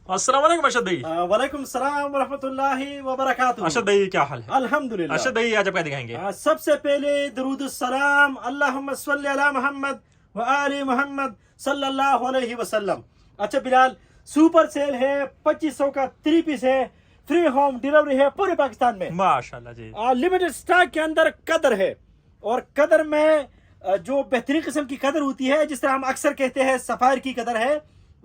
अस्सलाम वालेकुम अरशद भाई। वालेकुम सलाम व रहमतुल्लाहि व बरकातुहू। अरशद भाई क्या हाल है? अल्हम्दुलिल्लाह। अरशद भाई आज आप क्या दिखाएंगे? सबसे पहले दरूद सलाम अल्लाहुम्मा सल्ली अला मोहम्मद व आले मोहम्मद सल्लल्लाहु अलैहि वसल्लम। अच्छा बिलाल, सुपर सेल है, 2500 का 3 पीस है, फ्री होम डिलीवरी है पूरे पाकिस्तान में माशाल्लाह जी। लिमिटेड स्टॉक के अंदर कदर है, और कदर में जो बेहतरीन किस्म की कदर होती है, जिस तरह हम अक्सर कहते हैं सफायर की कदर है।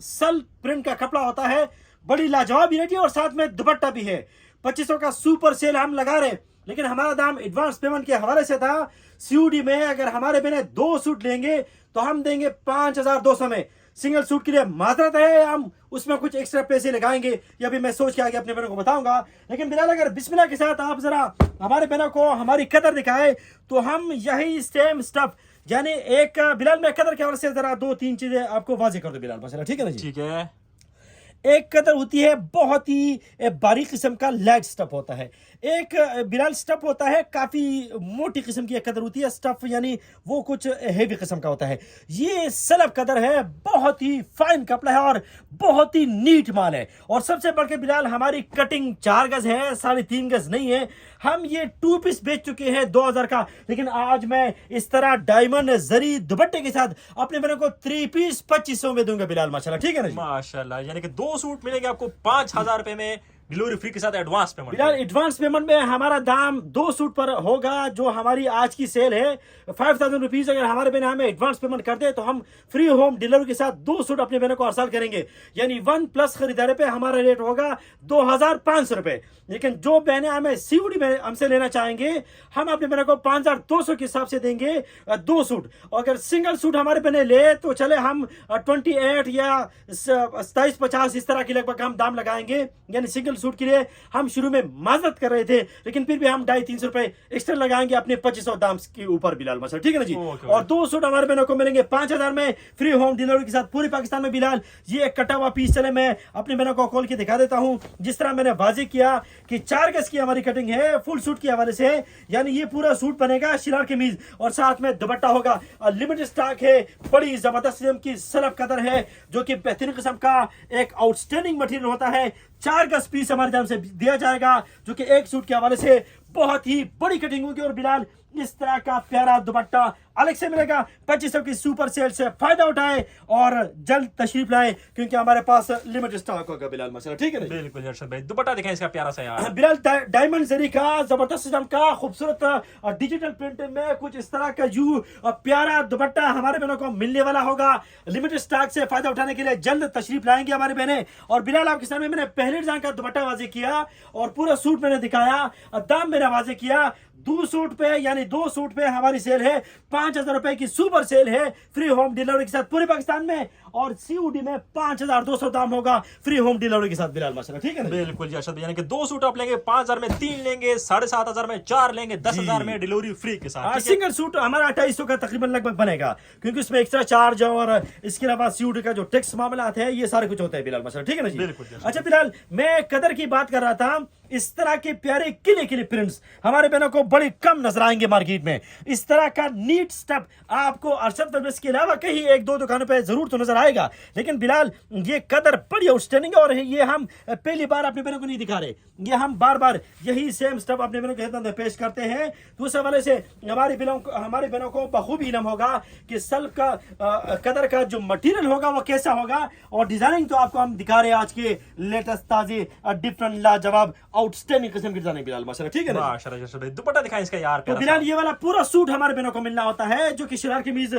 सल प्रिंट का कपड़ा होता है, बड़ी लाजवाब वेराइटी, और साथ में दुपट्टा भी है। 2500 का सुपर सेल हम लगा रहे, लेकिन हमारा दाम एडवांस पेमेंट के हवाले से था। सीओडी में अगर हमारे बने 2 सूट लेंगे तो हम देंगे 5200 में। सिंगल सूट के लिए माजरत है, हम उसमें कुछ एक्स्ट्रा पैसे लगाएंगे, या भी मैं सोच के आगे अपने बहनों को बताऊंगा। लेकिन बिलाल, अगर बिस्मिल्लाह के साथ आप जरा हमारे बहनों को हमारी कदर दिखाए तो हम यही सेम स्टफ, यानी एक बिलाल, मैं कदर के हवाले से जरा 2-3 चीजें आपको वाजे कर दो बिलाल, मसला ठीक है ना जी? ठीक है। एक कदर होती है बहुत ही बारीक किस्म का लाइट स्टफ होता है, एक बिलाल स्टफ होता है काफी मोटी किस्म की एक कदर होती है स्टफ, यानी वो कुछ हेवी किस्म का होता है। ये सलब कदर है, बहुत ही फाइन कपड़ा है और बहुत ही नीट माल है। और सबसे बढ़ के बिलाल, हमारी कटिंग 4 गज है, 3.5 गज नहीं है। हम ये 2 पीस बेच चुके हैं 2000 का, लेकिन आज मैं इस तरह डायमंड जरी दुपट्टे के साथ अपने बहनों को 3 पीस 2500 में दूंगा बिलाल, माशाल्लाह ठीक है ना जी? माशाल्लाह, यानी कि 2 सूट मिलेंगे आपको 5000 रुपए में, डिलीवरी फ्री के साथ advance payment. Bilal, advance payment में हमारा दाम 2 सूट पर होगा, जो हमारी आज की सेल है 5000 रुपीज। अगर हमारे बहन हमें एडवांस पेमेंट कर दे तो हम फ्री होम डिलीवरी के साथ 2 सूट अपने बहनों को अर्सल करेंगे, यानी 1+ खरीदारी पे हमारा रेट होगा 2500 रुपए। लेकिन जो बहनें हमें सीओडी में हमसे लेना चाहेंगे, हम अपने बहनों को 5200 के हिसाब से देंगे 2 सूट। और अगर सिंगल सूट हमारे बहने ले तो चले हम 28 या 2750 इस तरह की लगभग हम दाम लगाएंगे, यानी सिंगल सूट के लिए हम शुरू में माजरत कर रहे थे, लेकिन फिर भी हम 250-300 रुपए एक्स्ट्रा लगाएंगे अपने 2500 दाम के ऊपर बिलाल, मसला ठीक है ना जी? और 2 सूट हमारे बहनों को मिलेंगे 5000 में, फ्री होम डिलीवरी के साथ पूरे पाकिस्तान में बिलाल। ये एक कटा हुआ पीस, चले मैं अपने बहनों को खोल के दिखा देता हूं। जिस तरह मैंने वाजे किया कि 4 गज की हमारी कटिंग है फुल सूट के हवाले से, यानी ये पूरा सूट बनेगा शिरार कमीज, और साथ में दुपट्टा होगा। लिमिटेड स्टॉक है, बड़ी जबरदस्त किस्म की सलब कदर है, जो कि बेहतरीन किस्म का एक आउटस्टैंडिंग मटेरियल होता है। 4 गज पीस हमारे दाम से दिया जाएगा, जो कि एक सूट के हवाले से बहुत ही बड़ी कटिंग होगी। और बिलाल, इस तरह का प्यारा दुपट्टा अलग से मिलेगा। 2500 की सुपर सेल से फायदा उठाए और जल्द तशरीफ लाए, क्योंकि हमारे पास लिमिटेड स्टॉक होगा बिलाल, मसला ठीक है ना? बिल्कुल अरशद भाई, दुपट्टा दिखाएं इसका प्यारा सा यार। बिलाल, डायमंड जरी का जबरदस्त किस्म का खूबसूरत डिजिटल प्रिंट में कुछ इस तरह का यू प्यारा दुपट्टा हमारे बहनों को मिलने वाला होगा। लिमिटेड स्टॉक से फायदा उठाने के लिए जल्द तशरीफ लाएंगे हमारे बहने। और बिलाल, आपके सामने मैंने पहले डिजाइन का दुपट्टा वाजे किया और पूरा सूट मैंने दिखाया, दाम मैंने वाजे किया। 2 सूट पे, यानी 2 सूट पे हमारी सेल है 5000 रुपए की सुपर सेल है, फ्री होम डिलीवरी के साथ पूरे पाकिस्तान में, और सीओडी में 5200 दाम होगा फ्री होम डिलीवरी के साथ बिलाल, माशाल्लाह ठीक है ना? बिल्कुल जी अरशद भाई, यानी कि 2 सूट आप लेंगे 5000 में, 3 लेंगे 7500 में, 4 लेंगे 10000 में, डिलीवरी फ्री के साथ। सिंगल सूट हमारा 2800 का तकरीबन लगभग बनेगा, क्योंकि उसमें एक्स्ट्रा चार्ज और इसके अलावा सीओडी का जो टैक्स मामला है, ये सारे कुछ होता है बिलाल, माशाल्लाह ठीक है ना जी? बिल्कुल। अच्छा बिलाल, मैं कदर की बात कर रहा था। इस तरह के प्यारे किले किले प्रिंट्स हमारे बहनों को बड़ी कम नजर आएंगे मार्केट में। इस तरह का नीट स्टफ आपको अरशद फैब्रिक्स के अलावा कहीं 1-2 दुकानों पे जरूर तो नजर आएगा, लेकिन बिलाल, ये कदर बड़ी आउटस्टैंडिंग है, और ये हम पहली बार अपने बहनों को नहीं दिखा रहे, ये हम बार बार यही सेम स्टफ अपने बहनों के खिदमत पेश करते हैं। तो उस हवाले से हमारे बहनों को बखूबी इल्म होगा कि सल्फ का कदर का जो मटेरियल होगा वो कैसा होगा, और डिजाइनिंग तो आपको हम दिखा रहे हैं आज के लेटेस्ट ताजे डिफरेंट लाजवाब आउटस्टैंडिंग किस्म की डिजाइनिंग बिलाल, माशाल्लाह ठीक है ना? माशाल्लाह, दुपट्टा दिखाएं इसका यार। तो बिलाल, ये वाला पूरा सूट हमारे बहनों को मिलना होता है, जो कि शिरार कमीज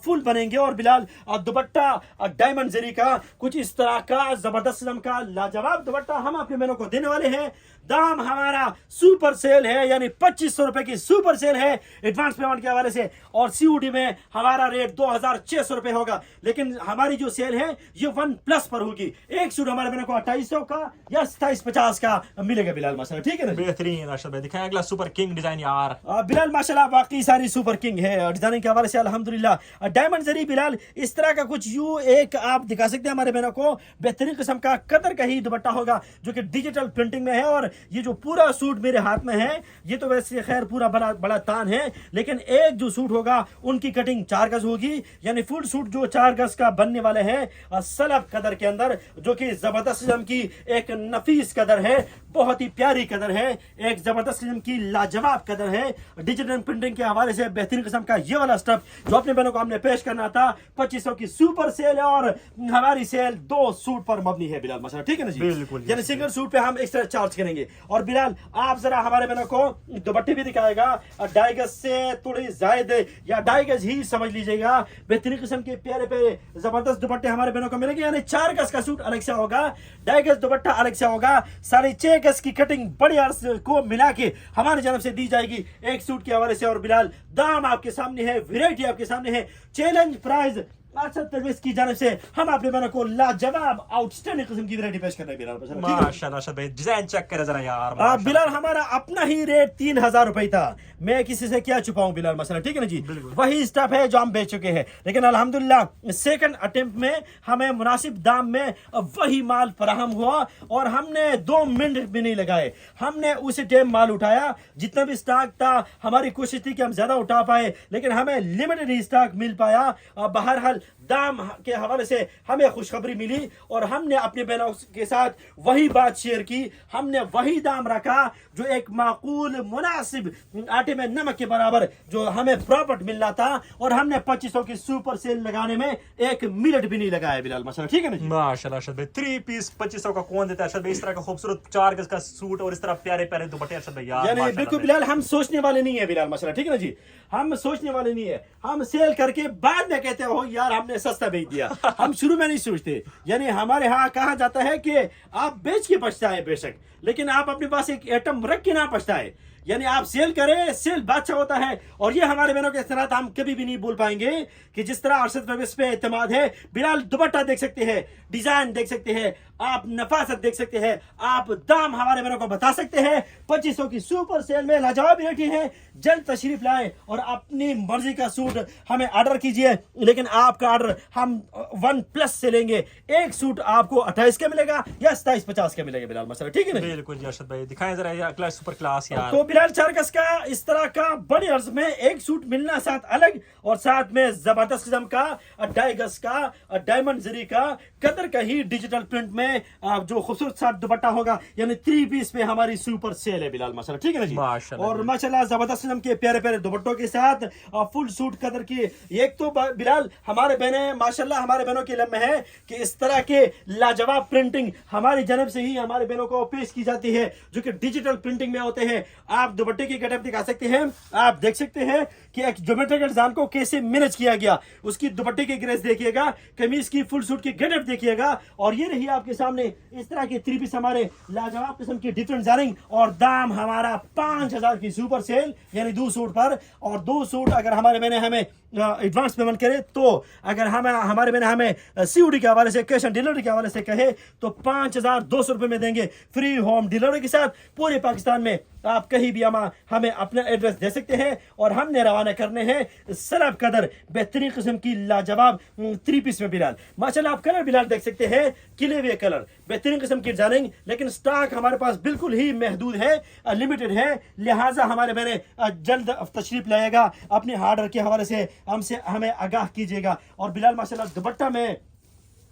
फुल बनेंगे, और बिलाल दुपट्टा डायमंड जरी का कुछ इस तरह का जबरदस्त किस्म का लाजवाब दुपट्टा हम अपने बहनों को देने वाले हैं। दाम हमारा सुपर सेल है, यानी 2500 रुपए की सुपर सेल है एडवांस पेमेंट के हवाले से, और सीओडी में हमारा रेट 2600 रुपए होगा। लेकिन हमारी जो सेल है ये 1+ पर होगी। एक सूट हमारे बहनों को 2800 का या 2750 का मिलेगा बिलाल, माशाल्लाह ठीक है ना? बेहतरीन अरशद भाई, दिखाएं अगला सुपर किंग डिजाइन यार। बिलाल, माशाल्लाह वाकई सारी सुपर किंग है डिजाइनिंग के हवाले से, अल्हम्दुलिल्लाह। डायमंड जरी बिलाल, इस तरह का कुछ यू एक आप दिखा सकते हैं हमारे बहनों को बेहतरीन किस्म का कतर का ही दुपट्टा होगा जो कि डिजिटल प्रिंटिंग में है। और ये जो पूरा सूट मेरे हाथ में है ये तो वैसे खैर पूरा बड़ा बड़ा तान है, लेकिन एक जो सूट होगा उनकी कटिंग 4 गज होगी, यानी फुल सूट जो 4 गज का बनने वाले हैं सलब कदर के अंदर, जो कि जबरदस्त किस्म की एक नफीस कदर है, बहुत ही प्यारी कदर है, एक जबरदस्त किस्म की लाजवाब कदर है। डिजिटल प्रिंटिंग के हवाले से बेहतरीन किस्म का ये वाला स्टफ जो अपने बहनों को हमने पेश करना था 2500 की सुपर सेल है, और हमारी सेल 2 सूट पर मबनी है बिलाल मसला, ठीक है ना जी? बिल्कुल, यानी सिंगल सूट पे हम एक्स्ट्रा चार्ज करेंगे। और बिलाल आप जरा हमारे बहनों को दुपट्टे भी दिखाएगा, 2.5 गज से थोड़ी जायद या 2.5 गज ही समझ लीजिएगा, बेहतरीन किस्म के प्यारे प्यारे जबरदस्त दुपट्टे हमारे बहनों को मिलेंगे। यानी 4 गज का सूट अलग से होगा, 2.5 गज दुपट्टा अलग से होगा, 6.5 गज की कटिंग बड़ी अर्ज को मिला के हमारी जानब से दी जाएगी एक सूट के हवाले से। और बिलाल दाम आपके सामने है, वैरायटी आपके सामने है, चैलेंज प्राइस अर्शद परवेज की जानब से हम अपने बहनों को लाजवाब आउटस्टैंडिंग किस्म की वैरायटी पेश कर रहे हैं बिलाल। माशाल्लाह अर्शद भाई डिजाइन चेक करे जरा यार। बिलाल हमारा अपना ही रेट 3000 रुपए था, मैं किसी से क्या छुपाऊं बिलाल मसला, ठीक है ना जी? वही स्टफ है जो हम बेच चुके हैं, लेकिन अल्हम्दुलिल्लाह सेकंड अटेम्प्ट में हमें मुनासिब दाम में वही माल फराहम हुआ और हमने 2 मिनट भी नहीं लगाए, हमने उसी टाइम माल उठाया। जितना भी स्टॉक था हमारी कोशिश थी कि हम ज्यादा उठा पाए, लेकिन हमें लिमिटेड ही स्टॉक मिल पाया। बहरहाल दाम के हवाले से हमें खुशखबरी मिली और हमने अपने बहनों के साथ वही बात शेयर की, हमने वही दाम रखा जो एक माकूल मुनासिब आटे में नमक के बराबर जो हमें प्रॉफिट मिल रहा था, और हमने 2500 की सुपर सेल लगाने में 1 मिनट भी नहीं लगाया बिलाल मसला, ठीक है ना जी? माशाल्लाह अर्शद भाई 3 पीस 2500 का कौन देता है अर्शद भाई? इस तरह का खूबसूरत 4 गज का सूट और इस तरह प्यारे प्यारे दुपट्टे अर्शद भाई यार, यानी बिल्कुल बिलाल हम सोचने वाले नहीं है बिलाल मसला, ठीक है ना जी? हम सोचने वाले नहीं है, हम सेल करके बाद में कहते हो यार हमने सस्ता बेच दिया। हम शुरू में नहीं सोचते, यानी हमारे यहाँ कहा जाता है कि आप बेच के पछताए बेशक, लेकिन आप अपने पास एक आइटम रख के ना पछताए। यानी आप सेल करें, सेल बादशाह होता है। और ये हमारे बहनों के साथ हम कभी भी नहीं भूल पाएंगे कि जिस तरह अर्शद परवेज पे एतमाद है। बिलाल दुपट्टा देख सकते हैं, डिजाइन देख सकते हैं, आप नफासत देख सकते हैं, आप दाम हमारे बहनों को बता सकते हैं। 2500 की सुपर सेल में लाजवाब रेट है, जल्द तशरीफ लाए और अपनी मर्जी का सूट हमें ऑर्डर कीजिए। लेकिन आपका ऑर्डर हम 1+ से लेंगे, एक सूट आपको 28 का मिलेगा या 2750 का मिलेगा बिलाल मसला, ठीक है ना? बिल्कुल जी अर्शद भाई दिखाएं जरा ये अगला सुपर क्लास यार। तो बिलाल 4 गज का इस तरह का बड़ी अर्ज में एक सूट मिलना साथ अलग, और साथ में जबरदस्त किस्म का 2.5 गज का डायमंड जरी का कतर का ही डिजिटल प्रिंट में जो खूबसूरत सा दुपट्टा होगा, यानी 3 पीस पे हमारी सुपर सेल है बिलाल माशाल्लाह, ठीक है ना जी? माशाल्लाह। और माशाल्लाह जबरदस्त किस्म के प्यारे प्यारे दुपट्टों के साथ फुल सूट कदर की। एक तो बिलाल हमारे बहने माशाल्लाह हमारे बहनों के लम्हे है कि इस तरह के लाजवाब प्रिंटिंग हमारी जनब से ही हमारे बहनों को पेश की जाती है, जो कि डिजिटल प्रिंटिंग में होते हैं। आप दुपट्टे की गेटअप दिखा सकते हैं, आप देख सकते हैं कि एक ज्योमेट्रिकल डिजाइन को कैसे मैनेज किया गया, उसकी दुपट्टे की ग्रेस देखिएगा, कमीज की फुल सूट की गेटअप देखिएगा। और ये रही आपके सामने इस तरह के 3 पीस हमारे लाजवाब किस्म की डिफरेंट डिजाइनिंग, और दाम हमारा 5000 की सुपर सेल, यानी 2 सूट पर। और 2 सूट अगर हमारे मैंने हमें एडवांस पेमेंट करे, तो अगर हमारे मैंने हमें COD के हवाले से, कैश ऑन डिलीवरी के हवाले से कहे तो 5200 रुपए में देंगे, फ्री होम डिलीवरी के साथ पूरे पाकिस्तान में। आप कहीं भी हमें अपना एड्रेस दे सकते हैं और हमने रवाना करने हैं सलब कदर बेहतरीन किस्म की लाजवाब 3 पीस में बिलाल माशाल्लाह। आप कलर बिलाल देख सकते हैं, किले हुए कलर, बेहतरीन किस्म की डिजाइनिंग, लेकिन स्टॉक हमारे पास बिल्कुल ही महदूद है, लिमिटेड है। लिहाजा हमारे मैंने जल्द तशरीफ लाएगा, अपने ऑर्डर के हवाले से हमसे हमें आगाह कीजिएगा। और बिलाल माशाल्लाह दुपट्टा में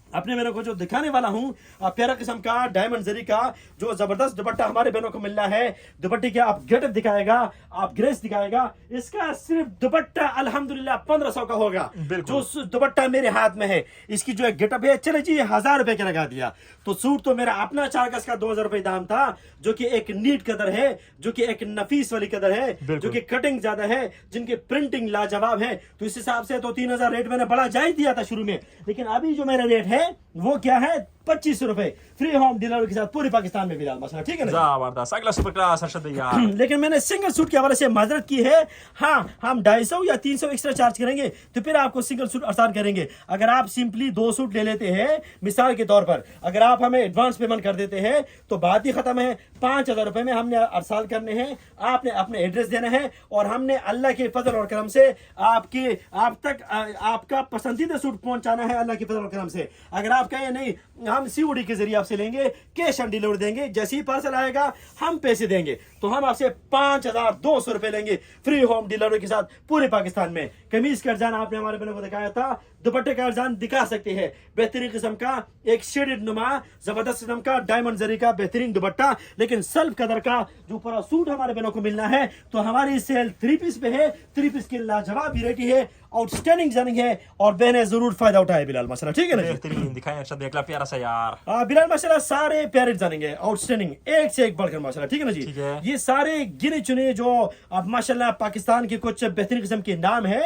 अपने बहनों को जो दिखाने वाला हूं प्यारा किस्म का डायमंड जरी का जो जबरदस्त दुपट्टा हमारे बहनों को मिल रहा है। दुपट्टे के आप गेटअप दिखाएगा, आप ग्रेस दिखाएगा, इसका सिर्फ दुपट्टा अल्हम्दुलिल्लाह 1500 का होगा। जो दुपट्टा मेरे हाथ में है, इसकी जो गेटअप है, चले जी 1000 रुपए का लगा दिया, तो सूट तो मेरा अपना 4 गज का 2000 रुपए दाम था, जो कि एक नीट कदर है, जो कि एक नफीस वाली कदर है, जो कि कटिंग ज्यादा है, जिनकी प्रिंटिंग लाजवाब है। तो इस हिसाब से तो 3000 रेट मैंने बड़ा जायज दिया था शुरू में, लेकिन अभी जो मेरा रेट है वो क्या है 2500 रुपए फ्री होम डिलीवरी के साथ पूरे पाकिस्तान में बिलाल माशाल्लाह, ठीक है ना। जबरदस्त, अगला सुपर क्लास अरशद भाई यार। लेकिन मैंने सिंगल सूट के हवाले से माजरत की है। हाँ, हम 250 या 300 एक्स्ट्रा चार्ज करेंगे तो फिर आपको सिंगल सूट आसान करेंगे। अगर आप सिंपली 2 सूट ले लेते हैं मिसाल के तौर पर, अगर आप हमें एडवांस पेमेंट कर देते हैं तो बात ही खत्म है। 5000 रुपए में हमने अरसाल करने हैं, आपने अपने एड्रेस देना है और हमने अल्लाह के फजल और करम से आप तक आपका पसंदीदा सूट पहुंचाना है अल्लाह के फजल और करम से। अगर आप कहें नहीं हम सीओडी के जरिए आपसे लेंगे, कैश ऑन डिलीवरी देंगे, जैसे ही पार्सल आएगा हम पैसे देंगे, तो हम आपसे 5200 रुपए लेंगे फ्री होम डिलीवरी के साथ पूरे पाकिस्तान में। कमीज का डिजाइन आपने हमारे बहनों को दिखाया था, दुपट्टे का डिजाइन दिखा सकते हैं, बेहतरीन किस्म का एक शेडेड नुमा जबरदस्त किस्म का डायमंड जरी का बेहतरीन दुपट्टा, लेकिन सल्फ कदर का जो पूरा सूट हमारे बहनों को मिलना है। तो हमारी सेल 3 पीस पे है, 3 पीस की लाजवाब वेरायटी है, आउटस्टैंडिंग डिजाइनिंग है और बहने जरूर फायदा उठाए बिलाल माशाल्लाह, ठीक है ना। बेहतरीन दिखाएं अरशद भाई, अगला प्यारा सा यार। बिलाल माशाल्लाह सारे प्यारे डिजाइनिंग है, आउटस्टैंडिंग, एक से एक बढ़कर माशाल्लाह, ठीक है ना जी। ठीक है। ये सारे गिने चुने जो अब माशाल्लाह पाकिस्तान के कुछ बेहतरीन किस्म के नाम है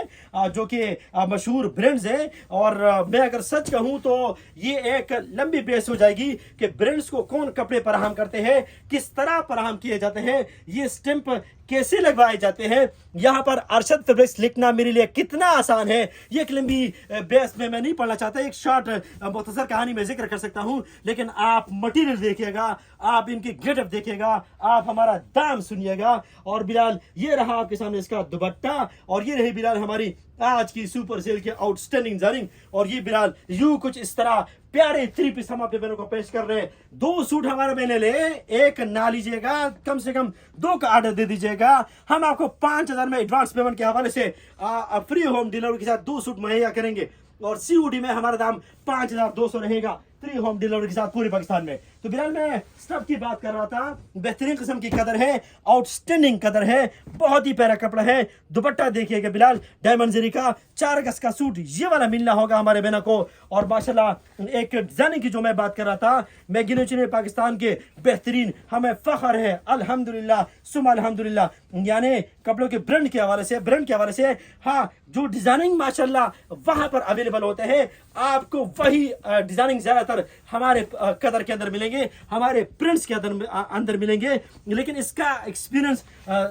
जो कि मशहूर ब्रांड्स है। और मैं अगर सच कहूं तो ये एक लंबी बहस हो जाएगी कि ब्रांड्स को कौन कपड़े फराहम करते हैं, किस तरह फराहम किए जाते हैं, ये स्टैंप कैसे लगवाए जाते हैं। यहाँ पर अरशद फैब्रिक्स लिखना मेरे लिए कितना आसान है, ये एक लंबी बहस में मैं नहीं पढ़ना चाहता, एक शॉर्ट मुख्तसर कहानी में जिक्र कर सकता हूँ। लेकिन आप मटेरियल देखिएगा, आप इनकी गेटअप देखिएगा, आप हमारा दाम सुनिएगा। और बिलाल ये रहा आपके सामने इसका दुपट्टा, और ये रही बिलाल हमारी आज की सुपर सेल के आउटस्टैंडिंग डिजाइनिंग। और ये बिलाल यूं कुछ इस तरह प्यारे 3 पीस हम अपने बहनों को पेश कर रहे हैं। 2 सूट हमारे बहने ले, एक ना लीजिएगा, कम से कम 2 का ऑर्डर दे दीजिएगा। हम आपको 5000 में एडवांस पेमेंट के हवाले से फ्री होम डिलीवरी के साथ 2 सूट मुहैया करेंगे और सीओडी में हमारा दाम 5200 रहेगा फ्री होम डिलीवरी के साथ पूरे पाकिस्तान में। तो बिलाल मैं स्टफ की बात कर रहा था, बेहतरीन किस्म की कदर है, आउटस्टैंडिंग कदर है, बहुत ही प्यारा कपड़ा है। दुपट्टा देखिएगा बिलाल डायमंड जरी का 4 गज का सूट ये वाला मिलना होगा हमारे बहनों को। और माशाल्लाह एक डिजाइनिंग की जो मैं बात कर रहा था, मैं गिने चुने पाकिस्तान के बेहतरीन, हमें फख्र है अल्हम्दुलिल्लाह सुम्मा अल्हम्दुलिल्लाह, यानी कपड़ों के ब्रांड के हवाले से हाँ जो डिजाइनिंग माशाल्लाह वहां पर अवेलेबल होते हैं, आपको वही डिजाइनिंग ज्यादातर हमारे कदर के अंदर मिलेंगे, हमारे प्रिंट्स के अंदर मिलेंगे। लेकिन इसका एक्सपीरियंस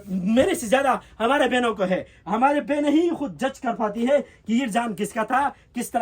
मेरे से ज्यादा हमारे बहनों को है। हमारे बहनें ही खुद जज कर पाती है कि ये डिजाइन किसका था, किस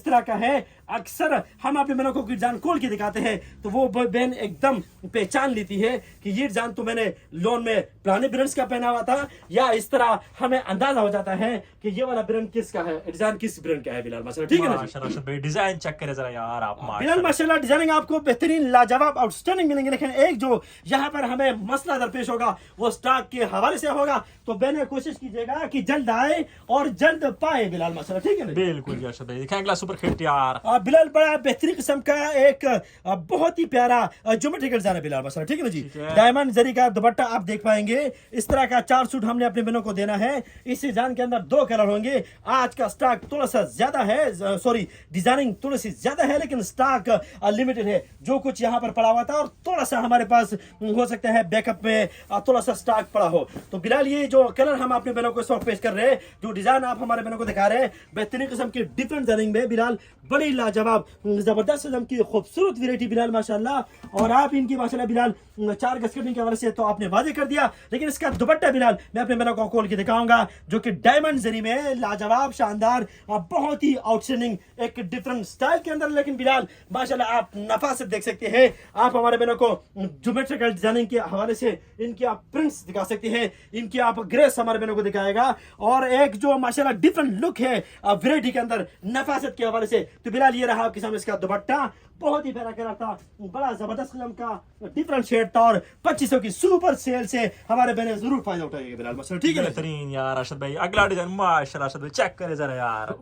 तरह का है। अक्सर हम अपने बहनों को डिजाइन खोल के दिखाते हैं तो वो बहन एकदम पहचान लेती है कि ये डिजाइन तो मैंने लोन में पुराने ब्रांड्स का पहना हुआ था, या इस तरह हमें अंदाजा हो जाता है कि ये वाला ब्रांड किसका है, डिजाइन किस ब्रांड का है बिलाल माशाल्लाह, ठीक है ना। माशाल्लाह भाई डिजाइन चेक करें जरा यार आप बिलाल माशाल्लाह डिजाइनिंग आपको बेहतरीन लाजवाब आउटस्टैंडिंग मिलेंगे। लेकिन एक जो यहाँ पर हमें मसला दरपेश होगा वो स्टॉक के हवाले से होगा, तो बहने कोशिश कीजिएगा कि जल्द आए और जल्द पाए बिलाल माशाल्लाह, ठीक है ना। बिल्कुल अरशद भाई दिखाएं अगला सुपर हिट यार। बिलाल बड़ा बेहतरीन किस्म का एक बहुत ही प्यारा ज्योमेट्रिकल डिजाइन है बिलाल माशाल्लाह, ठीक है ना जी। डायमंड जरी का दुपट्टा आप देख पाएंगे, इस तरह का 4 सूट हमने अपने बहनों को देना है। इस डिजाइन के अंदर 2 कलर होंगे। आज का स्टॉक थोड़ा सा ज्यादा है, सॉरी डिजाइनिंग थोड़ी सी ज्यादा है, लेकिन स्टॉक लिमिटेड है। जो कुछ यहाँ पर पड़ा हुआ था और थोड़ा सा हमारे पास हो सकता है बैकअप में थोड़ा सा स्टॉक पड़ा हो। तो बिलाल ये जो कलर हम अपने बहनों को इस वक्त पेश कर रहे हैं, जो डिजाइन आप हमारे बहनों को दिखा रहे हैं, बेहतरीन किस्म की डिफरेंट डिजाइनिंग में बिलाल, बड़ी लाजवाब जबरदस्त किस्म की खूबसूरत वैरायटी बिलाल माशाल्लाह। और आप इनकी माशाल्लाह बिलाल 4 गज कटिंग के हवाले से तो आपने वादे कर दिया, लेकिन इसका दुपट्टा बिलाल मैं अपने बहनों को खोल के दिखाऊंगा, जो कि डायमंड जरी में लाजवाब शानदार बहुत ही आउटस्टैंडिंग एक डिफरेंट स्टाइल के अंदर। लेकिन बिलाल माशाल्लाह आप नफासत देख सकते हैं, आप हमारे बहनों को ज्योमेट्रिकल डिजाइनिंग के हवाले से इनकी आप प्रिंट्स दिखा सकते हैं, इनकी आप ग्रेस हमारे बहनों को दिखाएगा। और एक जो माशाल्लाह डिफरेंट लुक है वैरायटी के अंदर नफासत के हवाले से, तो बिलाल ये रहा आपके सामने इसका दुपट्टा, बहुत ही प्यारा कलर था, बड़ा जबरदस्त किस्म का डिफरेंट शेड था। और 2500 की सुपर सेल से हमारे बहने जरूर फायदा उठाएंगे बिलाल माशाल्लाह, ठीक है बेहतरीन यार अरशद भाई। अगला डिजाइन माशाल्लाह अरशद भाई चेक करें जरा यार।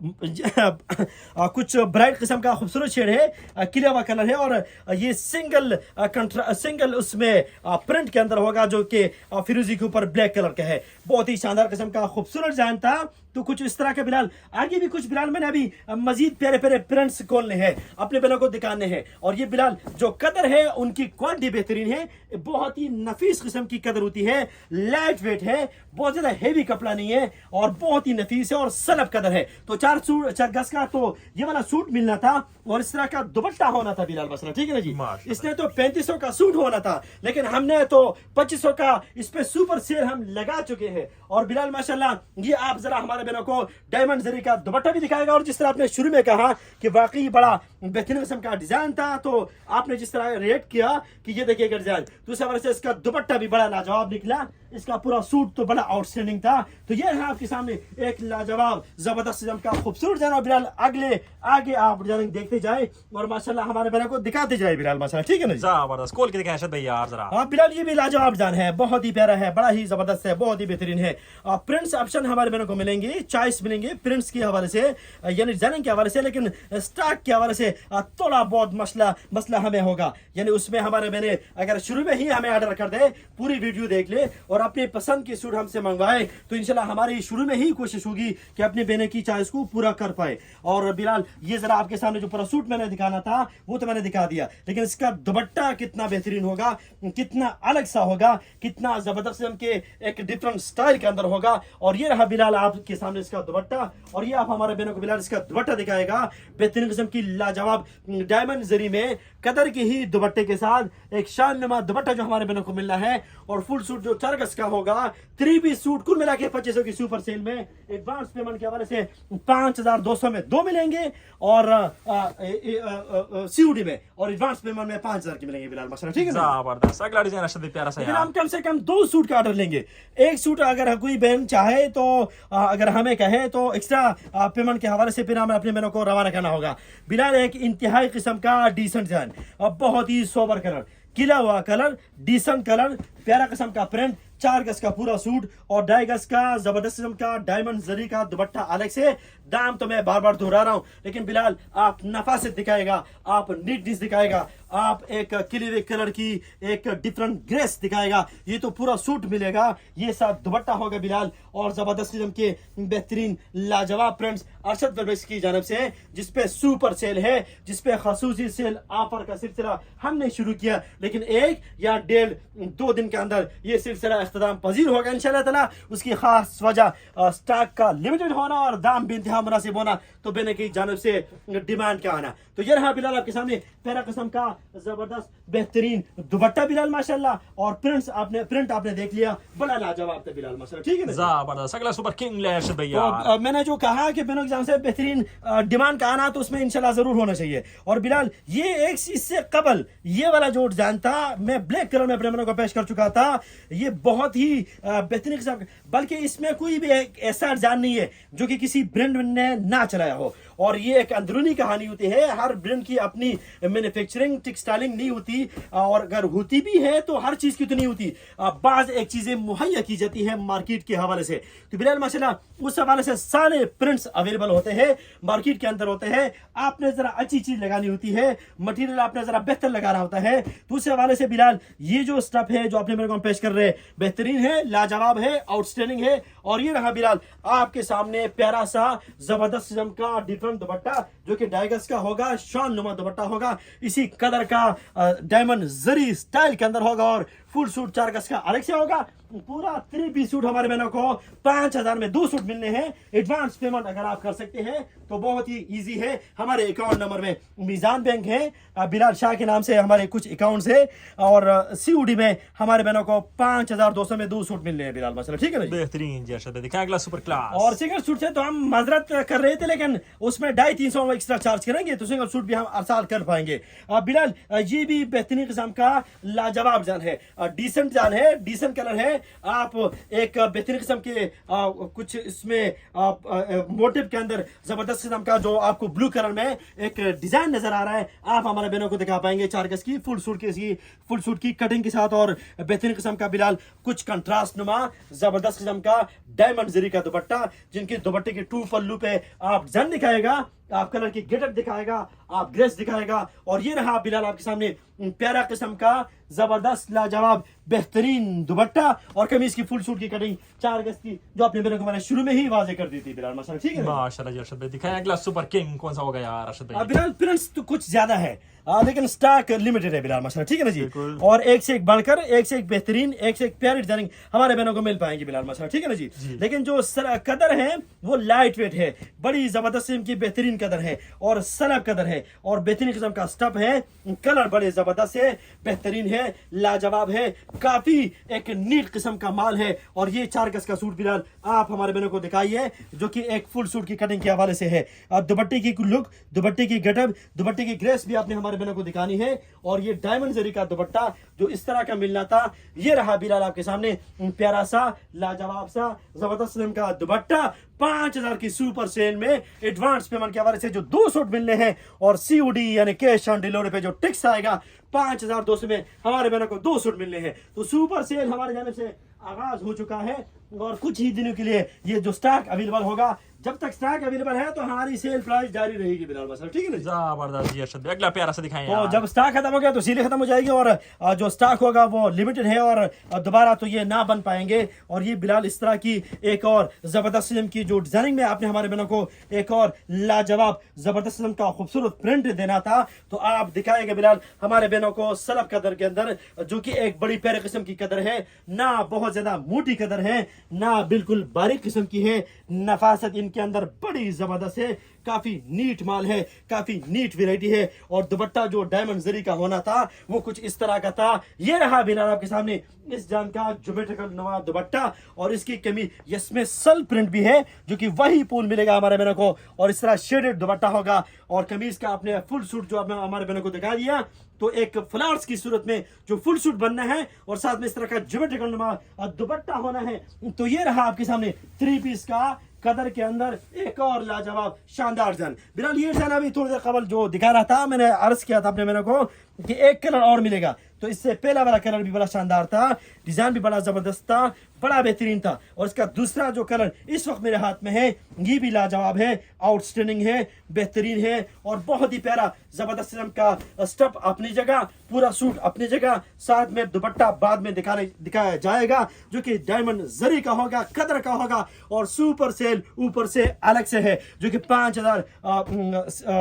कुछ ब्राइट किस्म का खूबसूरत शेड है, क्लियर हुआ कलर है, और ये सिंगल उसमें प्रिंट के अंदर होगा, जो कि फिरोजी के ऊपर ब्लैक कलर का है। बहुत ही शानदार किस्म का खूबसूरत डिजाइन था। तो कुछ इस तरह के बिलाल, आगे भी कुछ बिलाल मैंने अभी मजीद प्यारे प्यारे प्रिंट्स खोलने हैं, अपने बहनों को दिखाने वाले हैं। और ये बिलाल जो कदर है उनकी क्वालिटी बेहतरीन है, बहुत ही नफीस किस्म की कदर होती है, लाइट वेट है, बहुत ज्यादा हेवी कपड़ा नहीं है और बहुत ही नफीस है और सलब कदर है। तो 4 गज का तो ये वाला सूट मिलना था और इस तरह का दुपट्टा होना था बिलाल मसला, ठीक है ना जी। इसने तो 3500 का सूट होना था, लेकिन हमने तो 2500 का इस पे सुपर सेल हम लगा चुके हैं। और बिलाल माशाल्लाह ये आप जरा हमारे बहनों को डायमंड जरी का दुपट्टा भी दिखाएगा। और जिस तरह आपने शुरू में कहा कि वाकई बड़ा बेहतरीन किस्म का डिजाइन था, तो आपने जिस तरह रिएक्ट किया कि ये देखिएगा डिजाइन, दूसरे वजह से इसका दुपट्टा भी बड़ा लाजवाब निकला, इसका पूरा सूट तो बड़ा आउटस्टैंडिंग था। तो ये है आपके सामने एक लाजवाब जबरदस्त किस्म का खूबसूरत जाना। बिलाल आगे आप डिजाइनिंग देखते जाए और माशाल्लाह हमारे बहनों को दिखाते जाए बिलाल माशाल्लाह, ठीक है ना। जबरदस्त खोल के दिखाएं अर्शद भाई यार जरा। हाँ बिलाल ये भी लाजवाब डिजाइन है, बहुत ही प्यारा है, बड़ा ही जबरदस्त है, बहुत ही बेहतरीन है। प्रिंट्स ऑप्शन हमारे बहनों को मिलेंगे, चॉइस मिलेंगे प्रिंट्स के हवाले से, यानी डिजाइनिंग के हवाले से, लेकिन स्टॉक के हवाले से थोड़ा बहुत मसला हमें होगा। यानी उसमें हमारे बहने अगर शुरू में ही हमें ऑर्डर कर दे, पूरी वीडियो देख ले और अपने पसंद की सूट हमसे मंगवाए, तो इंशाल्लाह हमारी शुरू में ही कोशिश होगी कि अपने बहने की चॉइस को पूरा कर पाए। और बिलाल ये जरा आपके सामने जो पूरा सूट मैंने दिखाना था वो तो मैंने दिखा दिया, लेकिन इसका दुपट्टा कितना बेहतरीन होगा, कितना अलग सा होगा, कितना जबरदस्त किस्म के एक डिफरेंट स्टाइल के अंदर होगा। और ये रहा बिलाल आपके सामने इसका दुपट्टा, और ये आप हमारे बहनों को बिलाल इसका दुपट्टा दिखाएगा बेहतरीन किस्म की लाजवाब डायमंड जरी में कदर के ही दुपट्टे के साथ एक शाननुमा दुपट्टा जो हमारे बहनों को मिलना है। और फुल सूट जो 4 गज का होगा, 3 पीस सूट कुल मिला के 2500 की सुपर सेल में एडवांस पेमेंट के हवाले से 5200 में 2 मिलेंगे और सीओडी में और एडवांस पेमेंट में 5000 के मिलेंगे बिलाल माशाल्लाह, ठीक है ना। जबरदस्त अगला डिजाइन अर्शद भाई प्यारा सा लेकिन यार। हम कम से कम 2 सूट का ऑर्डर लेंगे। एक सूट अगर कोई बहन चाहे तो अगर हमें कहे तो एक्स्ट्रा पेमेंट के हवाले से फिर हमें अपने बहनों को रवाना करना होगा। बिलाल एक इंतहाई किस्म का डिसेंट डिजाइन, बहुत ही सोबर कलर, खिला हुआ कलर, डिसेंट कलर, प्यारा किस्म का प्रिंट, 4 गज का पूरा सूट और 2.5 गज का जबरदस्त किस्म का डायमंड जरी का दुपट्टा अलग से। दाम तो मैं बार बार दोहरा रहा हूं, लेकिन बिलाल आप नफासत दिखाएगा, आप नीटनेस दिखाएगा, आप एक क्लियर कलर की एक डिफरेंट ग्रेस दिखाएगा। ये तो पूरा सूट मिलेगा, ये साथ दुपट्टा होगा बिलाल और जबरदस्त किस्म के बेहतरीन लाजवाब प्रिंट्स अरशद वेबर्स की जानब से, जिसपे सुपर सेल है, जिसपे खसूसी सेल ऑफर का सिलसिला हमने शुरू किया, लेकिन 1 या 1.5-2 दिन के अंदर ये सिलसिला इख्तिताम पजीर होगा इंशाल्लाह ताला। उसकी खास वजह स्टॉक का लिमिटेड होना और दाम भी इंतहा मुनासिब होना, तो बेने की जानब से डिमांड का आना। तो ये रहा बिलाल आपके सामने प्यारा किस्म का जबरदस्त बेहतरीन दुपट्टा बिलाल माशाल्लाह, और प्रिंट आपने देख लिया, बड़ा लाजवाब था बिलाल माशाल्लाह, ठीक है ना। जबरदस्त अगला सुपर किंग ले अर्शद भाई यार। तो मैंने जो कहा कि बेनों की जानब से बेहतरीन डिमांड का आना, तो उसमें इंशाल्लाह जरूर होना चाहिए। और बिलाल ये एक इससे कबल ये वाला जो डिजाइन था, मैं ब्लैक कलर में अपने बहनों को पेश कर चुका था, ये बहुत ही बेहतरीन किस्म, बल्कि इसमें कोई भी ऐसा डिजाइन नहीं है जो कि किसी ब्रांड ने ना चलाया हो। और ये एक अंदरूनी कहानी होती है, हर ब्रांड की अपनी मैन्युफैक्चरिंग टेक्सटाइलिंग नहीं होती, और अगर होती भी है तो हर चीज की तो नहीं होती, बाज एक चीजें मुहैया की जाती है मार्केट के हवाले से। तो बिलाल माशाल्लाह उस हवाले से सारे प्रिंट्स अवेलेबल होते हैं, मार्केट के अंदर होते हैं। आपने जरा अच्छी चीज लगानी होती है, मटेरियल आपने जरा बेहतर लगाना होता है। तो उस हवाले से बिलाल ये जो स्टफ है जो आपने मेरे को पेश कर रहे हैं, बेहतरीन है, लाजवाब है, आउटस्टैंडिंग है। और ये रहा बिलाल आपके सामने प्यारा सा जबरदस्त किस्म का डिफरेंट दुपट्टा, जो कि 2.5 गज का होगा, शाननुमा दुपट्टा होगा, इसी कदर का डायमंड जरी स्टाइल के अंदर होगा, और फुल सूट 4 गज का अलग से होगा। पूरा 3 पीस सूट हमारे बहनों को 5000 में 2 सूट मिलने हैं। एडवांस पेमेंट अगर आप कर सकते हैं तो बहुत ही इजी है। हमारे अकाउंट नंबर में मीजान बैंक है, बिलाल शाह के नाम से हमारे कुछ अकाउंट्स है, और सीओडी में हमारे बहनों को 5200 में 2 सूट मिलने हैं बिलाल माशाल्लाह, ठीक है ना। बेहतरीन जी अर्शद दिखाएं अगला सुपर क्लास। और सिंगल सूट से तो हम माजरत कर रहे थे, लेकिन उसमें 250-300 एक्स्ट्रा चार्ज करेंगे, तो सिंगल सूट भी हम अरसाल कर पाएंगे। बिलाल ये भी बेहतरीन किस्म का लाजवाब जान है, डिसेंट जान है, डिसेंट कलर है। आप एक बेहतरीन किस्म के कुछ इसमें मोटिव के अंदर जबरदस्त किस्म का जो आपको ब्लू कलर में एक डिजाइन नजर आ रहा है, आप हमारे बहनों को दिखा पाएंगे 4 गज की फुल सूट की कटिंग के साथ, और बेहतरीन किस्म का बिलाल कुछ कंट्रास्ट नुमा जबरदस्त किस्म का डायमंड जरी का दुपट्टा, जिनके दुपट्टे के 2 पल्लू पे आप डिजाइन दिखाएगा, आप कलर की गेटअप दिखाएगा, आप ग्रेस दिखाएगा। और ये रहा बिलाल आपके सामने प्यारा किस्म का जबरदस्त लाजवाब बेहतरीन दुपट्टा और कमीज की फुल सूट की कटिंग 4 गज की, जो आपने मेरे को मैंने शुरू में ही वाजे कर दी थी बिलाल माशाल्लाह, ठीक है ना? माशाल्लाह जी अरशद भाई, दिखाएं अगला सुपर किंग कौन सा होगा यार अरशद भाई? बिलाल प्रिंट्स तो कुछ ज्यादा है, लेकिन स्टॉक लिमिटेड है बिलाल माशाल्लाह, ठीक है ना जी? बिल्कुल। और एक से एक बढ़कर, एक से एक बेहतरीन, एक से एक प्यारी डिजाइनिंग हमारे बहनों को मिल पाएंगे बिलाल माशाल्लाह, ठीक है ना जी? लेकिन जो कदर है वो लाइट वेट है, बड़ी जबरदस्त इनकी बेहतरीन कदर है और सलब कदर है और बेहतरीन किस्म का स्टफ है। कलर बड़े जबरदस्त है, बेहतरीन है, लाजवाब है, काफी एक नीट किस्म का माल है। और ये 4 गज का सूट बिलाल आप हमारे बहनों को दिखाइए, जो कि एक फुल सूट की कटिंग के हवाले से है। और दुपट्टे की लुक, दुपट्टे की गटअप, दुपट्टे की ग्रेस भी आपने हमारे बहनों को दिखानी है। और ये डायमंड जरी का दुपट्टा जो इस तरह का मिलना था, ये रहा बिलाल आपके सामने प्यारा सा लाजवाब सा जबरदस्त किस्म का दुपट्टा। 5000 की सुपर सेल में एडवांस पेमेंट के हवाले से जो 2 सूट मिलने हैं और सीओडी यानी कैश ऑन डिलीवरी पे जो टैक्स आएगा 5200 में हमारे बहनों को 2 सूट मिलने हैं। तो सुपर सेल हमारे जाने से आगाज हो चुका है और कुछ ही दिनों के लिए ये जो स्टॉक अवेलेबल होगा, जब तक स्टॉक अवेलेबल है तो हमारी सेल प्राइस जारी रहेगी बिलाल माशाल्लाह, ठीक है ना? जबरदस्त जी अरशद भाई, अगला प्यारा सा दिखाएं तो यार। जब स्टॉक खत्म हो गया तो सीधे खत्म हो जाएगी और जो स्टॉक होगा वो लिमिटेड है और दोबारा तो ये ना बन पाएंगे। और ये बिलाल इस तरह की एक और जबरदस्त किस्म की जो डिजाइनिंग में आपने हमारे बहनों को एक और लाजवाब जबरदस्त किस्म का खूबसूरत प्रिंट देना था, तो आप दिखाएंगे बिलाल हमारे बहनों को सलब कदर के अंदर, जो कि एक बड़ी प्यारे किस्म की कदर है, ना बहुत ज्यादा मोटी कदर है, ना बिल्कुल बारीक किस्म की है। नफासत इनके अंदर बड़ी जबरदस्त है, काफी नीट माल है, काफी नीट वैरायटी है। और दुपट्टा जो डायमंड जरी का होना था वो कुछ इस तरह का था। ये रहा बिलाल आपके सामने इस जान का ज्योमेट्रिकल नवा दुपट्टा और इसकी कमी इसमें सल प्रिंट भी है, जो कि वही पूल मिलेगा हमारे बहनों को। और इस तरह शेडेड दुपट्टा होगा और कमीज का आपने फुल सूट जो आपने हमारे बहनों को दिखा दिया, तो एक फ्लावर्स की सूरत में जो फुल सूट बनना है और साथ में इस तरह का ज्योमेट्रिकल नुमा दुपट्टा होना है। तो ये रहा आपके सामने 3 पीस का कदर के अंदर एक और लाजवाब शानदार डिजाइन। बिलाल ये डिजाइन अभी थोड़ी देर कबल जो दिखा रहा था, मैंने अर्ज किया था अपने मेरे को कि एक कलर और मिलेगा, तो इससे पहला वाला कलर भी बड़ा शानदार था, डिजाइन भी बड़ा जबरदस्त था, बड़ा बेहतरीन था। और इसका दूसरा जो कलर इस वक्त मेरे हाथ में है ये भी लाजवाब है, आउटस्टैंडिंग है, बेहतरीन है और बहुत ही प्यारा जबरदस्त किस्म का स्टफ अपनी जगह, पूरा सूट अपनी जगह, साथ में दुपट्टा बाद में दिखाया जाएगा, जो कि डायमंड जरी का होगा, कदर का होगा और सुपर सेल ऊपर से अलग से है, जो कि 5000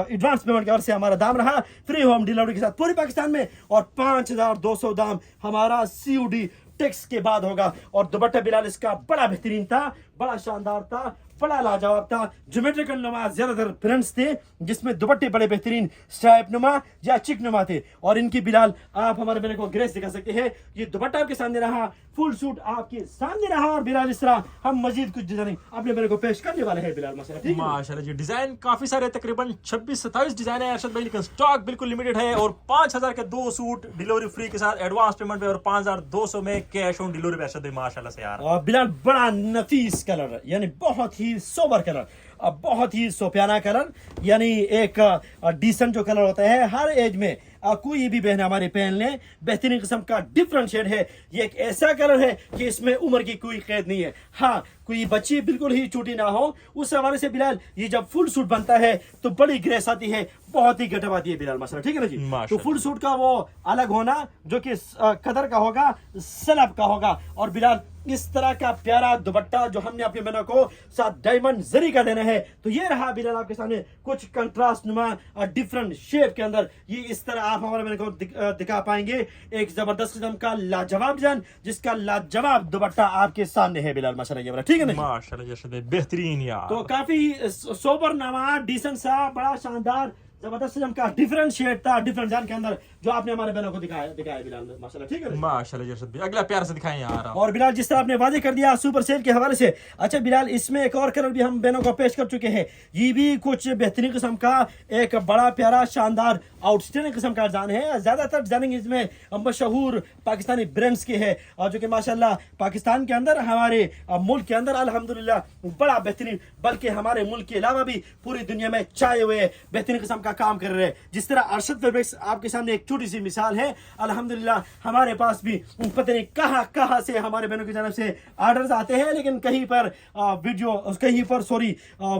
एडवांस पेमेंट के वजह से हमारा दाम रहा फ्री होम डिलीवरी के साथ पूरे पाकिस्तान में, और 5200 दाम हमारा सीओडी टैक्स के बाद होगा। और दुपट्टा बिलाल इसका बड़ा बेहतरीन था, बड़ा शानदार था, बड़ा लाजवाब था। ज्योमेट्रिकल नुमा ज्यादातर प्रिंट्स थे, जिसमें दुपट्टे बड़े बेहतरीन स्ट्राइप नुमा या चिक नुमा थे। और इनकी बिलाल आप हमारे बहन को ग्रेस दिखा सकते हैं। ये दुपट्टा आपके सामने रहा, फुल सूट आपके सामने रहा और बिलाल इस तरह हम मजीद कुछ डिजाइनिंग अपने बहन को पेश करने वाले हैं बिलाल माशाल्लाह, माशाल्लाह जी। डिजाइन काफी सारे, तकरीबन 26-27 डिजाइन है अरशद भाई, लेकिन स्टॉक बिल्कुल लिमिटेड है। और 5000 के 2 सूट डिलीवरी फ्री के साथ एडवांस पेमेंट पे और 5200 में कैश ऑन डिलीवरी पे अरशद भाई माशाल्लाह से यार। और बिलाल बड़ा नफीस कलर, यानी बहुत ही सोबर कलर, बहुत ही सोपियाना कलर, यानी एक डिसेंट जो कलर होता है हर एज में कोई भी बहन हमारे पहन ले, बेहतरीन किस्म का डिफरेंट शेड है। ये एक ऐसा कलर है कि इसमें उम्र की कोई कैद नहीं है। हाँ, कोई बच्ची बिल्कुल ही छोटी ना हो, उस हवाले से बिलाल ये जब फुल सूट बनता है तो बड़ी ग्रेस आती है, बहुत ही गटअप आती है बिलाल माशाल्लाह, ठीक है ना जी? तो फुल सूट का वो अलग होना जो कि कदर का होगा, सलब का होगा। और बिलाल इस तरह का प्यारा दुपट्टा जो हमने अपने बहनों को साथ डायमंड जरी का देना है, तो ये रहा बिलाल आपके सामने कुछ कंट्रास्ट नुमा डिफरेंट शेप के अंदर। ये इस तरह आप हमारे बहनों को दिखा पाएंगे एक जबरदस्त किस्म का लाजवाब डिजाइन, जिसका लाजवाब दुपट्टा आपके सामने है बिलाल माशाल्लाह, ये ठीक है ना? माशाल्लाह बेहतरीन यार। तो काफी सोबर नमा, डिसेंट सा, बड़ा शानदार जबरदस्त किस्म का डिफरेंट शेड था, डिफरेंट जान के अंदर, जो आपने हमारे बहनों को दिखाया बिलाल माशाल्लाह, ठीक है? माशाल्लाह जर्शद भाई, अगला प्यार से दिखाएं यार। और बिलाल जिस तरह आपने वादे कर दिया सुपर सेल के हवाले से, अच्छा बिलाल इसमें एक और कलर भी हम बहनों को पेश कर चुके हैं। ये भी कुछ बेहतरीन किस्म का एक बड़ा प्यारा शानदार आउटस्टैंडिंग किस्म का डिजाइन है। ज्यादातर डिजाइनिंग इसमें मशहूर पाकिस्तानी ब्रांड्स के है, और जो कि माशाल्लाह पाकिस्तान के अंदर, हमारे मुल्क के अंदर अल्हम्दुलिल्लाह बड़ा बेहतरीन, बल्कि हमारे मुल्क के अलावा भी पूरी दुनिया में छाए हुए बेहतरीन किस्म का काम कर रहे हैं। जिस तरह अरशद फैब्रिक्स आपके सामने एक छोटी सी मिसाल है, अल्हम्दुलिल्लाह हमारे पास भी पता नहीं कहाँ से हमारे बहनों की तरफ से ऑर्डर्स आते हैं, लेकिन कहीं पर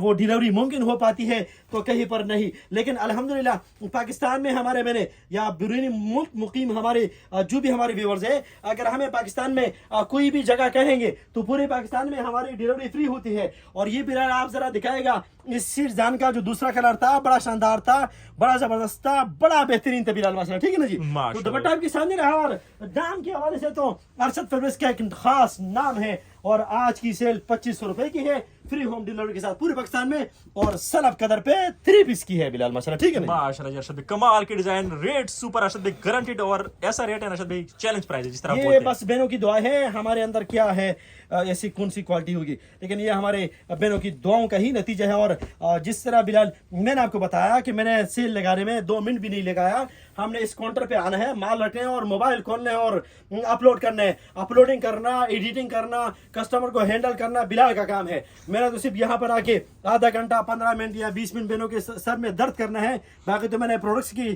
वो डिलीवरी मुमकिन हो पाती है तो कहीं पर नहीं। लेकिन अल्हम्दुलिल्लाह पाकिस्तान में हमारे बहने या बैरूनी मुल्क मुकीम हमारे जो भी हमारे व्यूअर्स है, अगर हमें पाकिस्तान में कोई भी जगह कहेंगे तो पूरे पाकिस्तान में हमारी डिलीवरी फ्री होती है। और ये बिलाल आप जरा दिखाएगा इस सीरजान का जो दूसरा कलर था, बड़ा शानदार था, बड़ा जबरदस्त था, बड़ा बेहतरीन था बिलाल माशाल्लाह, ठीक है ना जी। तो दुपट्टा आपके सामने रहा। और दाम के हवाले से तो अरशद फैब्रिक्स का एक खास नाम है और आज की सेल 2500 रुपए की है, फ्री होम डिलीवरी के साथ पूरे पाकिस्तान में, और सलब कदर पे 3 पीस की है बिलाल माशाल्लाह, ठीक है ना माशाल्लाह। अरशद भाई कमाल की डिजाइन, रेट सुपर अरशद भाई गारंटीड, और ऐसा रेट है अरशद भाई चैलेंज प्राइस है जिस तरह ये बस बहनों की दुआ है, हमारे अंदर क्या है ऐसी कौन सी क्वालिटी होगी, लेकिन ये हमारे बहनों की दुआओं का ही नतीजा है। और जिस तरह बिलाल मैंने आपको बताया कि मैंने सेल लगाने में 2 मिनट भी नहीं लगाया, हमने इस काउंटर पे आना है, माल रखने और मोबाइल खोलने और अपलोड करना है, अपलोडिंग करना, एडिटिंग करना, कस्टमर को हैंडल करना बिलाल का काम है। मेरा तो सिर्फ यहाँ पर आके आधा घंटा 15 मिनट या 20 मिनट बहनों के सर में दर्द करना है, बाकी तो मैंने प्रोडक्ट्स की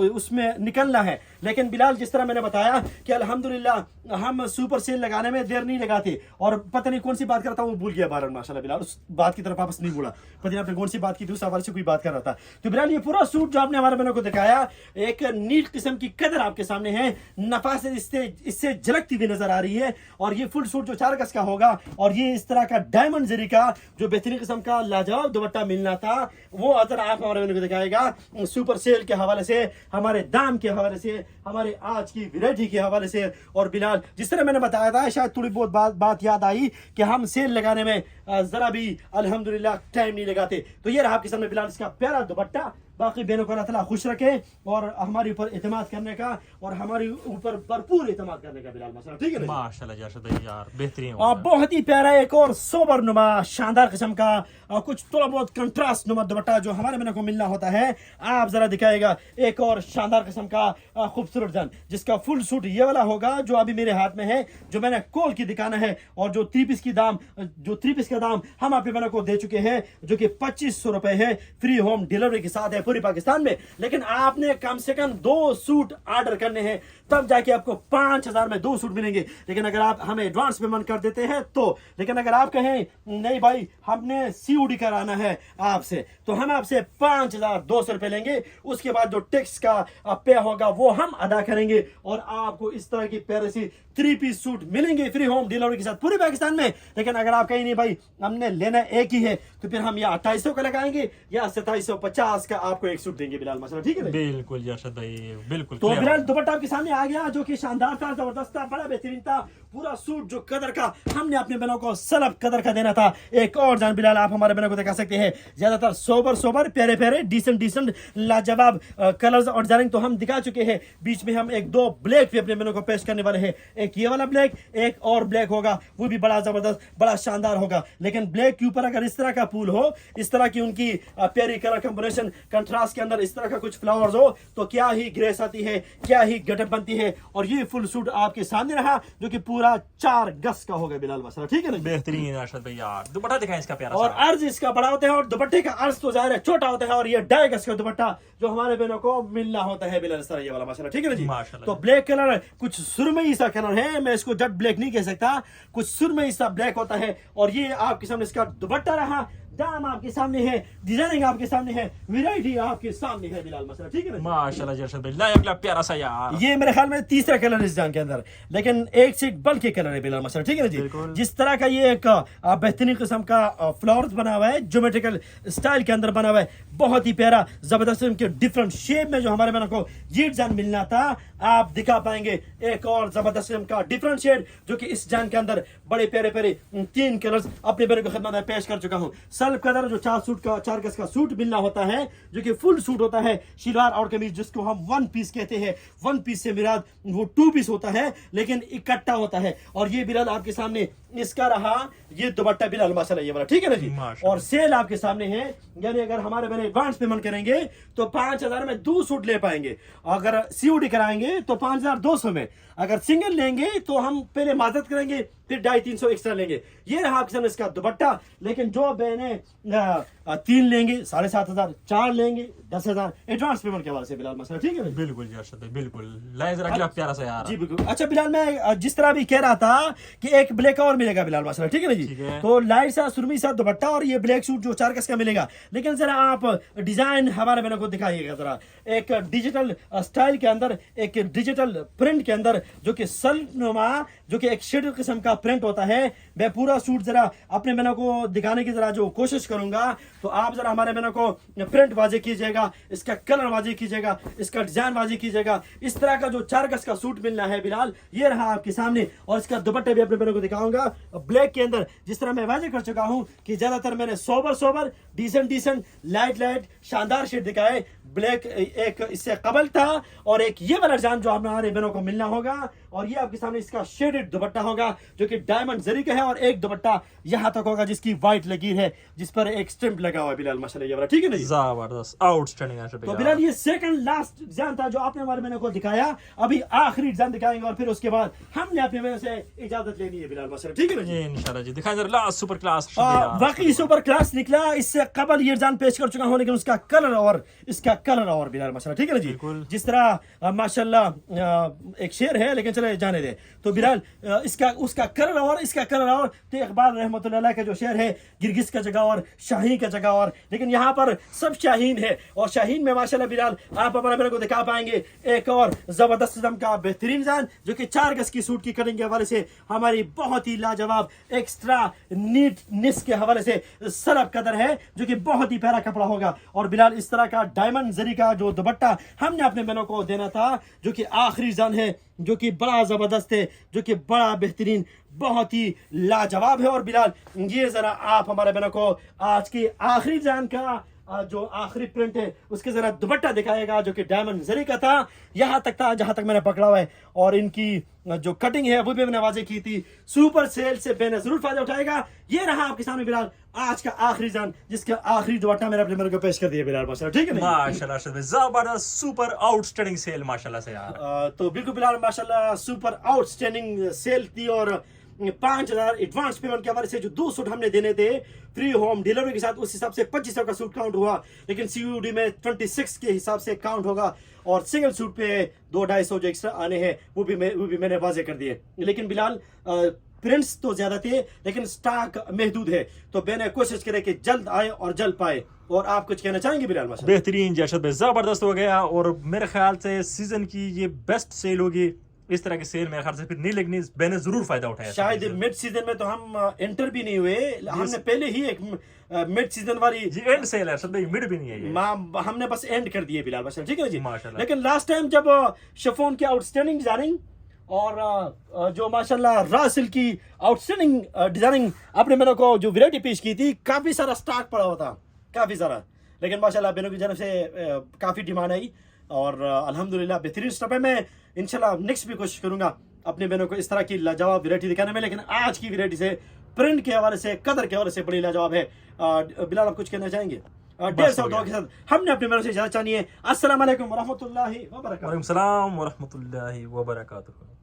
उसमें निकलना है। लेकिन बिलाल जिस तरह मैंने बताया कि अल्हम्दुलिल्लाह हम सुपर सेल लगाने में देर नहीं लगाते, और पता नहीं कौन सी बात करता हूँ भूल गया बार माशाल्लाह बिलाल, उस बात की तरफ वापस नहीं मुड़ा, पता नहीं आपने कौन सी बात की थी, उस हवाले से कोई बात कर रहा था। तो बिलाल ये पूरा सूट जो आपने हमारे बहनों को दिखाया, एक नीट किस्म की कदर आपके सामने है, नफासत इससे झलकती हुई नजर आ रही है। और ये फुल सूट जो 4 गज का होगा, और ये इस तरह का डायमंड जरी का जो बेहतरीन किस्म का लाजवाब दुपट्टा मिलना था, वो अगर आप हमारे बहनों को दिखाएगा सुपर सेल के हवाले से, हमारे दाम के हवाले से, हमारे आज की वैरायटी के हवाले से। और बिलाल जिस तरह मैंने बताया था, शायद थोड़ी बहुत बात याद आई कि हम सेल लगाने में जरा भी अल्हम्दुलिल्लाह टाइम नहीं लगाते। तो ये रहा आपके सामने बिलाल इसका प्यारा दुपट्टा। बाकी बहनों को अल्लाह ताला खुश रखे और हमारे ऊपर एतमाद करने का और हमारे ऊपर भरपूर एतमाद करने का बिलाल मसला, ठीक है ना माशाल्लाह जी अरशद भाई यार बेहतरीन। और बहुत ही प्यारा एक और सोबर नुमा शानदार किस्म का कुछ थोड़ा बहुत कंट्रास्ट नुमा दुपट्टा जो हमारे बहनों को मिलना होता है, आप जरा दिखाएगा एक और शानदार किस्म का खूबसूरत जन, जिसका फुल सूट ये वाला होगा जो अभी मेरे हाथ में है, जो मैंने खोल के दिखाना है। और जो 3 पीस का दाम हम आपके बहनों को दे चुके हैं, जो कि 2500 रुपए है, फ्री होम डिलीवरी के साथ है पूरी पाकिस्तान में। लेकिन आपने कम से कम 2 सूट ऑर्डर करने हैं, तब जाके आपको 5000 में 2 सूट मिलेंगे। लेकिन अगर आप हमें एडवांस पेमेंट कर देते हैं तो, लेकिन अगर आप कहें नहीं भाई हमने सीओडी कराना है आपसे, तो हम आपसे 5200 रुपए लेंगे, उसके बाद जो टैक्स का पे होगा वो हम अदा करेंगे, और आपको इस तरह की प्यारी सी 3 पीस सूट मिलेंगे फ्री होम डिलीवरी के साथ पूरे पाकिस्तान में। लेकिन अगर आप कहीं नहीं भाई हमने लेना एक ही है, तो फिर हम या 2800 का लगाएंगे या 2750 का आपको एक सूट देंगे बिलाल मसला, ठीक है बिल्कुल अरशद भाई बिल्कुल। तो बिलाल दुपट्टा आपके सामने आ गया जो कि शानदार था, जबरदस्त था, बड़ा बेहतरीन था, पूरा सूट जो कदर का हमने अपने बहनों को सलब कदर का देना था। एक और जान बिलाल आप हमारे बहनों को दिखा सकते हैं, ज्यादातर सोबर प्यारे डिसेंट लाजवाब कलर्स और डिजाइनिंग तो हम दिखा चुके हैं। बीच में हम 1-2 ब्लैक भी अपने बहनों को पेश करने वाले हैं, एक ये वाला ब्लैक, एक और ब्लैक होगा, वो भी बड़ा जबरदस्त बड़ा शानदार होगा। लेकिन ब्लैक के ऊपर अगर इस तरह का फूल हो, इस तरह की उनकी प्यारी कलर कॉम्बिनेशन कंट्रास्ट के अंदर इस तरह का कुछ फ्लावर्स हो, तो क्या ही ग्रेस आती है, क्या ही गटप बनती है। और ये फुल सूट आपके सामने रहा जो कि पूरा 4 गज का होगा बिलाल मसला, ठीक है ना बेहतरीन अरशद भाई यार। दुपट्टा दिखाएं इसका प्यारा और अर्ज इसका बड़ा होता है और दुपट्टे का अर्ज तो जाहिर है छोटा होता है, और ये 2.5 गज का दुपट्टा जो हमारे बहनों को मिलना होता है बिलाल सर, ये वाला माशाल्लाह, ठीक है ना जी। तो ब्लैक कलर कुछ सुरमई सा कलर है, मैं इसको जट ब्लैक नहीं कह सकता, कुछ सुरमई सा ब्लैक होता है। और ये आपके सामने इसका दुपट्टा रहा, दाम आपके सामने है, डिजाइनिंग आपके सामने है, वैरायटी आपके सामने है बिलाल मसला, ठीक है ना माशाल्लाह जी अरशद भाई लाया प्यारा सा यार। ये मेरे ख्याल में तीसरा कलर इस जान के अंदर, लेकिन एक से एक बल्कि कलर है बिलाल मसला, ठीक है ना जी। जिस तरह का ये एक बेहतरीन किस्म का फ्लावर्स बना हुआ है, ज्योमेट्रिकल स्टाइल के अंदर बना हुआ है, बहुत ही प्यारा जबरदस्त के डिफरेंट शेप में जो हमारे बहनों को ये डिजाइन मिलना था, आप दिखा पाएंगे एक और जबरदस्त का डिफरेंट शेड जो कि इस जान के अंदर बड़े प्यारे 3 कलर्स अपने बहनों को खिदमत में पेश कर चुका हूँ। सल्फ कलर जो 4 गज का सूट मिलना होता है, जो कि फुल सूट होता है, शलवार और कमीज जिसको हम 1 पीस कहते हैं, 1 पीस से मिराद वो 2 पीस होता है लेकिन इकट्ठा होता है। और ये बिलाल आपके सामने इसका रहा ये दुपट्टा बिलाल माशाल्लाह ये वाला, ठीक है ना जी। और सेल आपके सामने है, यानी अगर हमारे बहने एडवांस पेमेंट करेंगे तो 5000 में 2 सूट ले पाएंगे, अगर सीओडी कराएंगे तो 5200 में, अगर सिंगल लेंगे तो हम पहले मादत करेंगे फिर 250-300 एक्स्ट्रा लेंगे। ये रहा आपके सामने इसका दुपट्टा। लेकिन जो बहने 3 लेंगे 7,500, 4 लेंगे 10,000 एडवांस पेमेंट के हवाले से बिलाल मसला, ठीक है भाई? बिल्कुल जी अरशद भाई, बिल्कुल लाए जरा अगला प्यारा सा यार। जी बिल्कुल। अच्छा बिलाल, मैं जिस तरह भी कह रहा था कि एक ब्लैक और मिलेगा बिलाल मसला, ठीक है ना जी? ठीक है। तो लाइट सा सुरमी सा दुपट्टा और ये ब्लैक सूट जो 4 गज का मिलेगा, लेकिन जरा आप डिजाइन हमारे बहनों को दिखाइएगा जरा, एक डिजिटल स्टाइल के अंदर, एक डिजिटल प्रिंट के अंदर, जो कि सलनुमा, जो कि एक शेडर किस्म का प्रिंट होता है। मैं पूरा सूट जरा अपने बहनों को दिखाने की जरा जो कोशिश करूंगा, तो आप जरा हमारे बहनों को प्रिंट वाजे कीजिएगा, इसका कलर वाजे कीजिएगा, इसका डिजाइन वाजे कीजिएगा। इस तरह का जो 4 गज का सूट मिलना है बिलाल, ये रहा आपके सामने, और इसका दुपट्टे भी अपने बहनों को दिखाऊंगा ब्लैक के अंदर। जिस तरह मैं वाजे कर चुका हूं कि ज्यादातर मैंने सोबर डिसेंट लाइट शानदार शेड दिखाए। ब्लैक एक इससे कबल था, और एक ये वाला डिजाइन जो हमारे बहनों को मिलना होगा, और ये आपके सामने इसका शेडेड दुपट्टा होगा जो कि डायमंड जरी का है, और एक दुपट्टा यहां तक होगा जिसकी व्हाइट लकीर है, जिस पर एक स्टैंप लगा हुआ है बिलाल माशाल्लाह, ये वाला, ठीक है ना जी? जबरदस्त आउटस्टैंडिंग है। तो बिलाल ये सेकंड लास्ट डिजाइन था जो आपने हमारे बहनों को दिखाया। अभी आखिरी डिजाइन दिखाएंगे, और फिर उसके बाद हमने अपने बहनों से इजाजत लेनी है बिलाल माशाल्लाह, ठीक है ना जी? इंशाल्लाह जी, दिखाएं जरा लास्ट सुपर क्लास। वाकई सुपर क्लास निकला। इससे कबल ये डिजाइन पेश कर चुका हूं, लेकिन उसका कलर और इसका कलर और बिलाल माशाल्लाह, ठीक है ना जी? बिल्कुल। जिस तरह माशाल्लाह एक शेर है, लेकिन चले जाने दे। तो बिलाल इसका उसका कलर और इसका कलर और, तो इकबाल रहमतुल्लाह का जो शेर है, गिरगिस का जगह और शाहीन का जगह और, लेकिन यहाँ पर सब शाहीन है, और शाहीन में माशाल्लाह बिलाल आप हमारे बहनों को दिखा पाएंगे एक और जबरदस्त किस्म का बेहतरीन डिजाइन, जो कि 4 गज की सूट की कटिंग के हवाले से हमारी बहुत ही लाजवाब एक्स्ट्रा नीटनेस के हवाले से सरब कदर है, जो कि बहुत ही प्यारा कपड़ा होगा। और बिलाल इस तरह का डायमंड जरी का जो दुपट्टा हमने अपने बहनों को देना था, जो कि आखिरी डिजाइन है, जो कि बड़ा जबरदस्त है, जो कि बड़ा बेहतरीन, बहुत ही लाजवाब है। और बिलाल ये जरा आप हमारे बहनों को आज की आखिरी डिजाइन का जो आखिरी प्रिंट है उसके जरा दुपट्टा दिखाएगा, जो कि डायमंड जरी का था, यहां तक था जहां तक मैंने पकड़ा हुआ है, और इनकी जो कटिंग है वो भी मैंने वाजे की थी। सुपर सेल से मैंने जरूर फायदा उठाएगा। ये रहा आपके सामने बिलाल आज का आखिरी जान, जिसका आखिरी दुपट्टा मैंने अपने मेरे को पेश कर दिया बिलाल माशाल्लाह, ठीक है ना? माशाल्लाह जबरदस्त सुपर आउटस्टैंडिंग सेल माशाल्लाह से यार। तो बिल्कुल बिलाल माशाल्लाह सुपर आउटस्टैंडिंग सेल थी, और 5,000 एडवांस पेमेंट के हवाले से जो 2 सूट हमने देने थे फ्री होम डिलीवरी के साथ, उस हिसाब से 2500 का सूट काउंट हुआ, लेकिन सीयूडी में 26 के हिसाब से काउंट होगा, और सिंगल सूट पे 200-250 जो एक्स्ट्रा आने हैं वो भी मैंने वाजे कर दिए। लेकिन बिलाल प्रिंट्स तो ज्यादा थे, लेकिन स्टॉक महदूद है, तो मैंने कोशिश करें कि जल्द आए और जल्द पाए। और आप कुछ कहना चाहेंगे बिलाल माशाल्लाह? बेहतरीन जैशत भाई, जबरदस्त हो गया, और मेरे ख्याल से सीजन की ये बेस्ट सेल होगी। इस तरह की सेल मेरे ख्याल से फिर नहीं लगनी, मैंने जरूर फायदा उठाया। शायद मिड सीजन में तो हम एंटर भी नहीं हुए, हमने पहले ही एक मिड सीजन वाली जी एंड सेल है, सब मिड भी नहीं है ये। हमने बस एंड कर दिए बिलाल माशाल्लाह, ठीक है जी? माशाल्लाह। लेकिन लास्ट टाइम जब शिफॉन की आउटस्टैंडिंग डिजाइनिंग और जो माशाल्लाह रा सिल्क की आउटस्टैंडिंग डिजाइनिंग अपने बहनों को जो वैरायटी पेश की थी, काफी सारा स्टॉक पड़ा हुआ था, काफी सारा, लेकिन माशाल्लाह बहनों की जानब से काफी डिमांड आई, और अल्हम्दुलिल्लाह बेहतरीन स्टॉक है। मैं इंशाल्लाह नेक्स्ट भी कोशिश करूंगा अपने बहनों को इस तरह की लाजवाब वैरायटी दिखाने में, लेकिन आज की वैरायटी से प्रिंट के हवाले से, कदर के हवाले से बड़ी लाजवाब है। बिलाल आप कुछ कहना चाहेंगे? 150 दो के साथ हमने अपने बहनों से इजाजत चाहिए। अस्सलाम वालेकुम वरहमतुल्लाहि वबरकातुहू। वालेकुम सलाम वरहमतुल्लाहि वबरकातुहू।